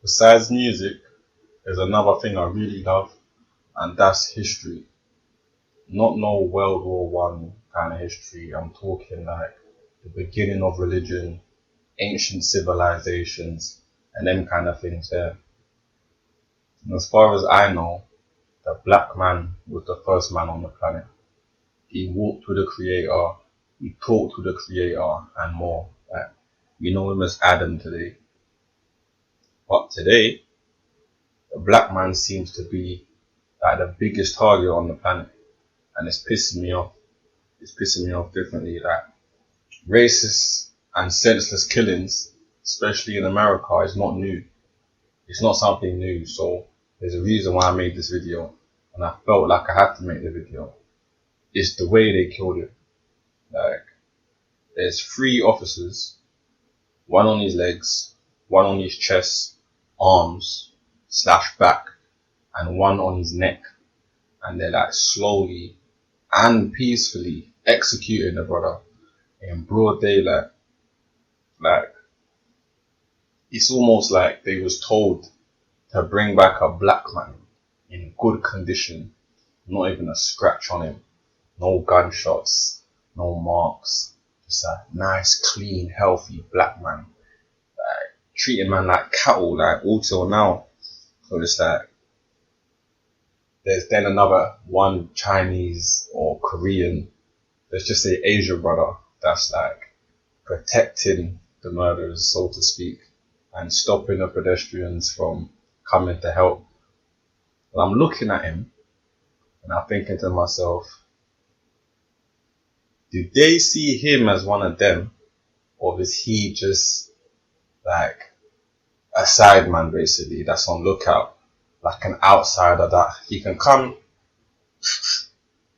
Besides music, there's another thing I really love, and that's history. Not no World War One kind of history. I'm talking like the beginning of religion, ancient civilizations, and them kind of things there. And as far as I know, the black man was the first man on the planet. He walked with the creator, he talked with the creator, and more. Like, we know him as Adam today. But today, the black man seems to be like the biggest target on the planet. And it's pissing me off. It's pissing me off differently. Like, racist and senseless killings, especially in America, is not new. It's not something new. So there's a reason why I made this video. And I felt like I had to make the video. It's the way they killed him. Like, there's 3 officers, one on his legs, one on his chest, arms, / back, and one on his neck. And they're like slowly and peacefully executing the brother in broad daylight. Like, it's almost like they was told to bring back a black man in good condition, not even a scratch on him, no gunshots, no marks, just a nice, clean, healthy black man. Like, treating man like cattle, like all till now. So it's like, there's then another one Chinese or Korean, let's just say Asian brother, that's like protecting the murderers, so to speak, and stopping the pedestrians from coming to help. And I'm looking at him and I'm thinking to myself, do they see him as one of them, or is he just like a sideman basically that's on lookout, like an outsider that he can come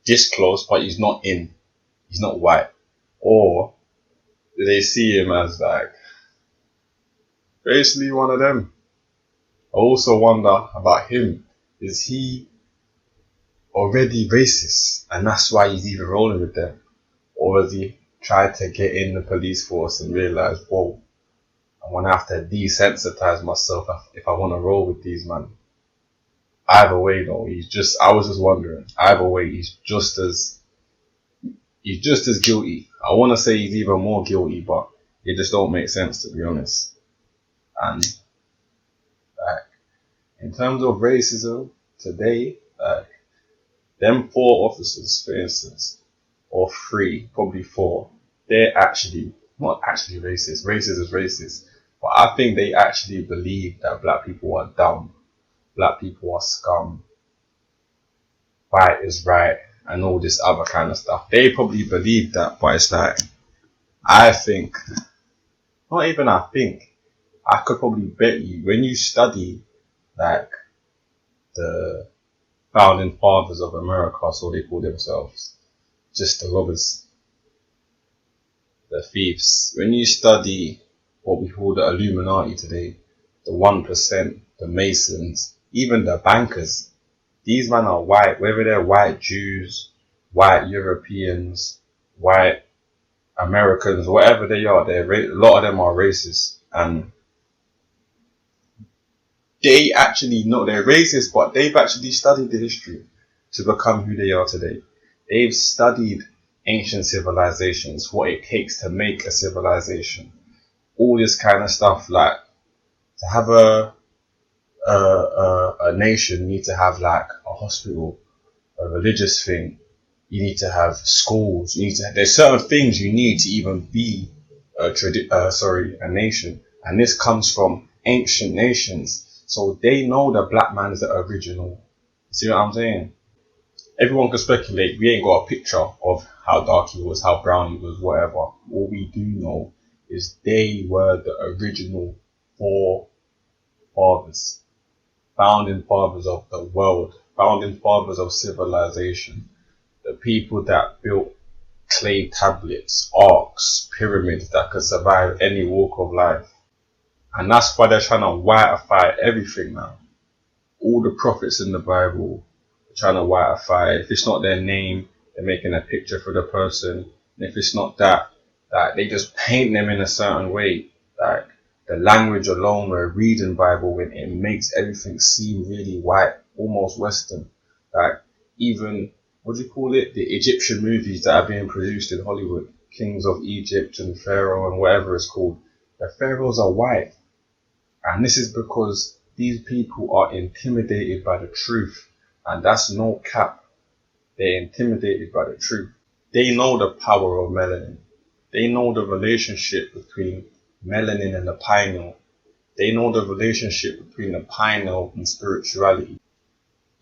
this close but he's not in, he's not white? Or do they see him as like basically one of them? I also wonder about him, is he already racist and that's why he's even rolling with them? Or has he tried to get in the police force and realize, whoa, I want to have to desensitize myself if I want to roll with these men? Either way though, I was just wondering, either way, he's just as guilty. I want to say he's even more guilty, but it just don't make sense, to be honest. And like, in terms of racism today, like, them 4 officers, for instance, or 3, probably 4, they're actually not actually racist. Racist is racist, but I think they actually believe that black people are dumb, black people are scum, right is right, and all this other kind of stuff. They probably believe that, but it's like, I think, not even I think, I could probably bet you, when you study like the founding fathers of America, so they call themselves, just the robbers, the thieves. When you study what we call the Illuminati today, the 1%, the Masons, even the bankers, these men are white, whether they're white Jews, white Europeans, white Americans, whatever they are, a lot of them are racist. And they actually know they're racist, but they've actually studied the history to become who they are today. They've studied ancient civilizations, what it takes to make a civilization, all this kind of stuff. Like, to have a nation, you need to have like a hospital, a religious thing. You need to have schools. There's certain things you need to even be a nation. And this comes from ancient nations. So they know the black man is the original. See what I'm saying? Everyone can speculate. We ain't got a picture of how dark he was, how brown he was, whatever. All we do know is they were the original 4 fathers, founding fathers of the world, founding fathers of civilization, the people that built clay tablets, arcs, pyramids that could survive any walk of life. And that's why they're trying to whiteify everything now. All the prophets in the Bible are trying to whiteify. If it's not their name, they're making a picture for the person. And if it's not that, they just paint them in a certain way. Like, The language alone, we're reading Bible, when it makes everything seem really white, almost Western. Like, even, what do you call it? The Egyptian movies that are being produced in Hollywood, Kings of Egypt and Pharaoh and whatever it's called. The pharaohs are white. And this is because these people are intimidated by the truth. And that's no cap. They're intimidated by the truth. They know the power of melanin. They know the relationship between melanin and the pineal. They know the relationship between the pineal and spirituality.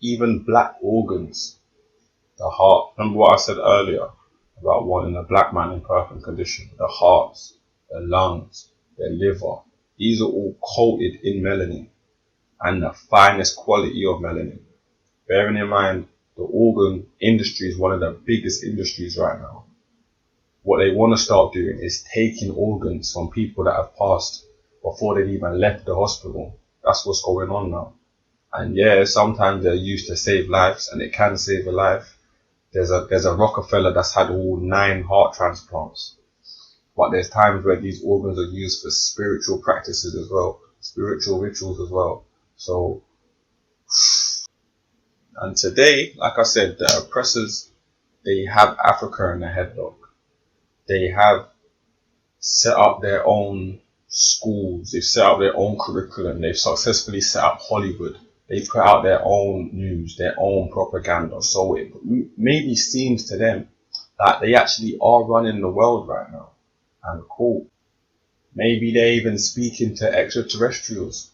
Even black organs, the heart. Remember what I said earlier about wanting a black man in perfect condition? The hearts, the lungs, the liver. These are all coated in melanin and the finest quality of melanin. Bearing in mind, the organ industry is one of the biggest industries right now. What they want to start doing is taking organs from people that have passed before they've even left the hospital. That's what's going on now. And yeah, sometimes they're used to save lives, and it can save a life. There's a Rockefeller that's had all 9 heart transplants. But there's times where these organs are used for spiritual practices as well, spiritual rituals as well. So, and today, like I said, the oppressors, they have Africa in the headlock. They have set up their own schools. They've set up their own curriculum. They've successfully set up Hollywood. They put out their own news, their own propaganda. So it maybe seems to them that they actually are running the world right now. And cool. Maybe they're even speaking to extraterrestrials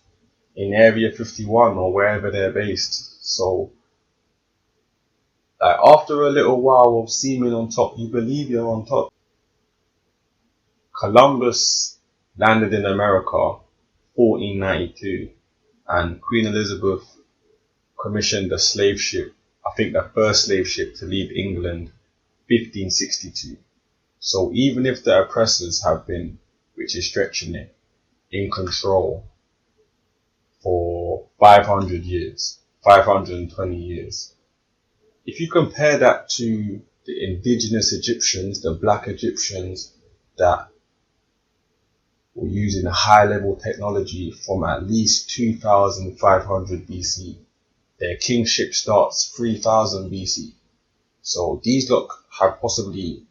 in Area 51 or wherever they're based. So after a little while of seeming on top, you believe you're on top. Columbus landed in America 1492, and Queen Elizabeth commissioned a slave ship, I think the first slave ship to leave England, 1562. So even if the oppressors have been, which is stretching it, in control for 500 years, 520 years, if you compare that to the indigenous Egyptians, the black Egyptians that were using high level technology from at least 2500 BC. Their kingship starts 3000 BC. So these lot have possibly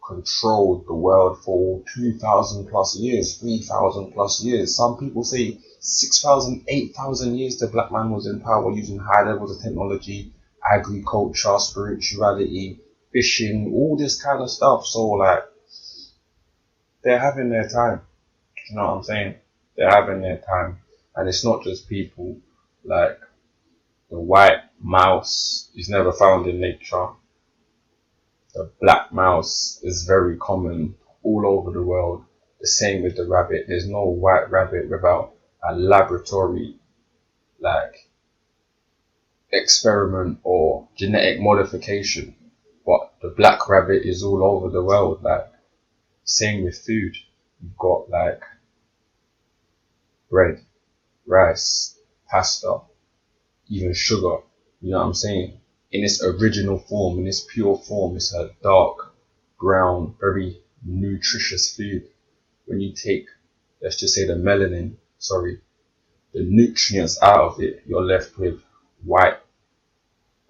controlled the world for 2000 plus years, 3000 plus years. Some people say 6000, 8000 years the black man was in power using high levels of technology, agriculture, spirituality, fishing, all this kind of stuff. So they're having their time. You know what I'm saying? They're having their time. And it's not just people. Like, the white mouse is never found in nature. The black mouse is very common all over the world. The same with the rabbit. There's no white rabbit without a laboratory, experiment or genetic modification. But the black rabbit is all over the world. Same with food. You've got bread, rice, pasta, even sugar. You know what I'm saying? In its original form, in its pure form, it's a dark, brown, very nutritious food. When you take, let's just say the nutrients out of it, you're left with white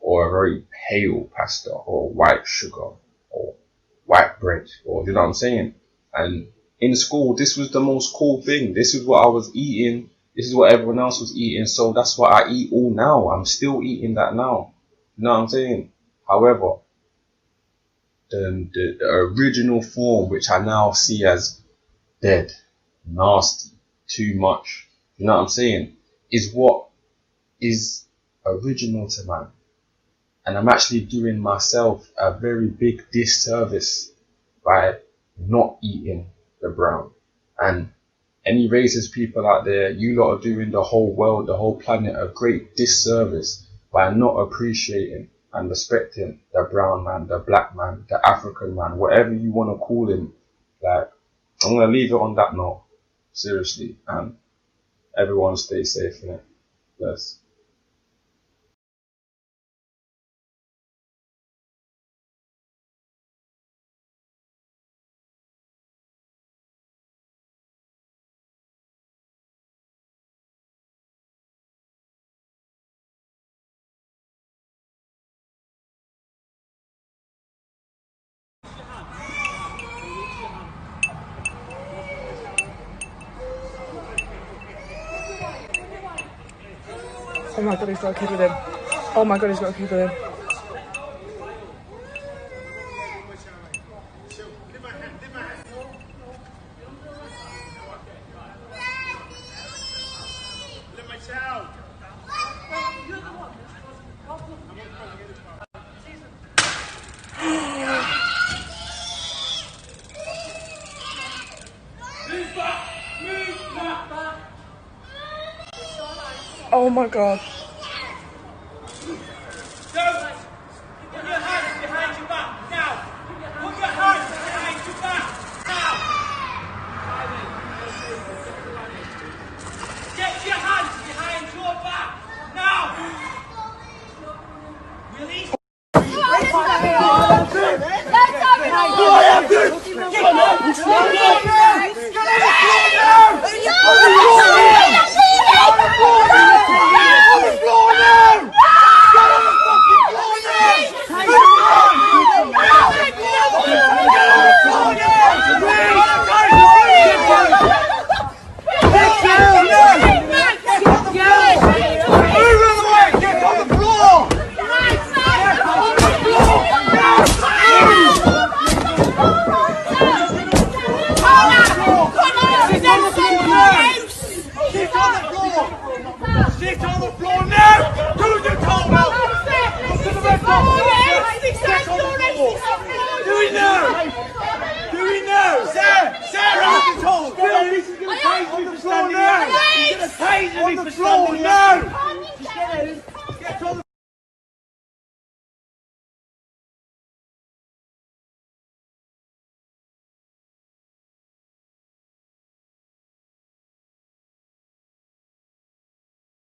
or a very pale pasta or white sugar or white bread, or you know what I'm saying? And in school, this was the most cool thing. This is what I was eating. This is what everyone else was eating. So that's what I eat all now. I'm still eating that now. You know what I'm saying? However, the original form, which I now see as dead, nasty, too much, you know what I'm saying, is what is original to man. And I'm actually doing myself a very big disservice by not eating the brown. And any racist people out there, you lot are doing the whole world, the whole planet a great disservice by not appreciating and respecting the brown man, the black man, the African man, whatever you want to call him. I'm going to leave it on that note. Seriously. And everyone stay safe, innit? Bless. Oh my god, he's got a kid with him. Oh my god, he's got a kid with him. Oh my god. Put your hands behind your back now. Put your hands behind your back now. Get your hands behind your back now. Release. Sit on the floor now! Do the toll now! Do we know? Do we know? Sarah, do the toll! This is going to tase me for standing out! He's going to tase me for standing out!